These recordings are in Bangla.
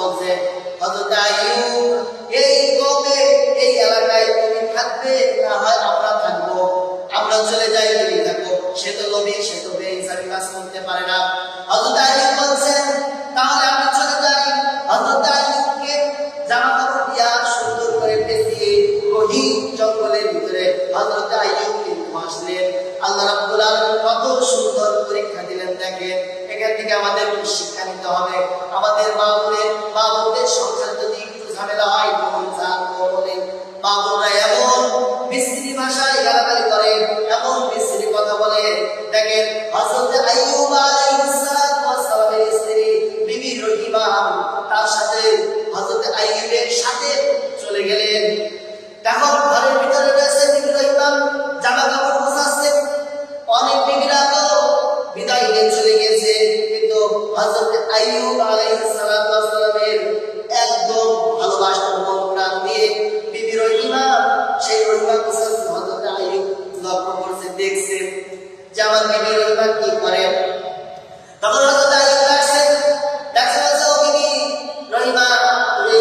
বলছে, হযরত আইয়ুব এই কওমে এই এলাকায় তুমি থাকবে, না হয় আমরা থাকবো, আমরা চলে যাই তুমি থাকো। সে তো নবী, সে তো বেইনসাফি কাজ করতে পারে না। হযরত আইয়ুব বলছেন তাহলে আমি চলে যাই। হযরত আইয়ুবকে জামা কাপড় দিয়া সুন্দর করে পেঁচিয়ে গহীন জঙ্গলের ভিতরে হযরত আইয়ুব কিন্তু আসলেন। আল্লাহ রাব্বুল আলামিন কত সুন্দর পরীক্ষা দিলেন দেখেন। এখান থেকে আমাদের শিক্ষা নিতে হবে, আমাদের মা বোনদের সংসার যদি একটু ঝামেলা হয়, মা বোনরা এমন মিষ্টি ভাষায় গালাগালি করে, এমন মিষ্টি কথা বলে। দেখেন হযরত আইয়ুব আলাইহিস সালামের স্ত্রী বিবি রহিমা তার সাথে হযরত আইয়ুবের সাথে চলে গেলেন। তখন ঘরের ভিতরে রয়েছে বিবি রহিমা, জামা কাপড় গোছাচ্ছে। অনেক বিবিরা তো বিদায় নিয়ে চলে গেছে, কিন্তু হযরত আইয়ুব আলাইহিস সালামের একদম ভালোবাসার মন প্রাণ দিয়ে বিবি রহিমা সেই রহিমা গোছাচ্ছে। হযরত আইয়ুব লক্ষ্য করছে, দেখছে যে আমার বিবি রহিমা কি করে। তখন হযরত আইয়ুব আসছে, দেখছে বলছে, ও বিবি রহিমা তুমি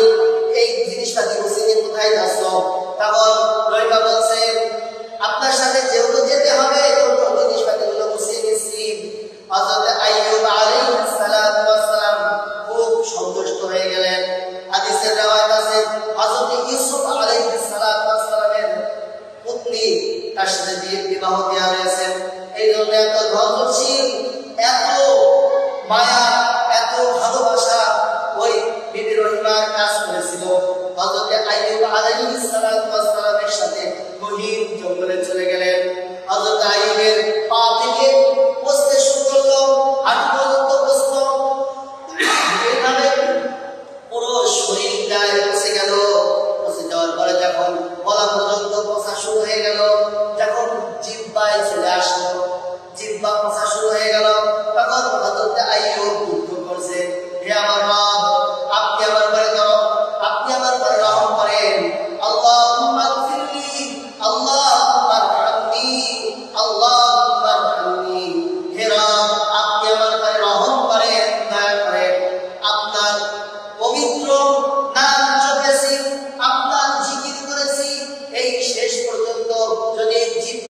এই জিনিসপাতি গুছিয়ে কোথায় যাচ্ছ? তখন রহিমা বলছে, আপনার সাথে যেহেতু যেতে হবে জিনিসপাতিগুলো গুছিয়ে নিচ্ছি। হযরত আইয়ুব আলাইহিস সালাম খুব সন্তুষ্ট হয়ে গেলেন। হাদিসের riwayat আছে হযরত ইউসুফ আলাইহিস সালামের পত্নী তার সাথে বিবাহ দেওয়া হয়েছে। এই জন্য এত ধৈর্যশীল, এত মায়া, এত ভালোবাসা ওই বিবি রহিমার কাজ করেছিল। হযরত আইয়ুব আলাইহিস সালামের সাথে গহীন জঙ্গলে চলে গেলেন। হযরত আইয়ুবের পা থেকে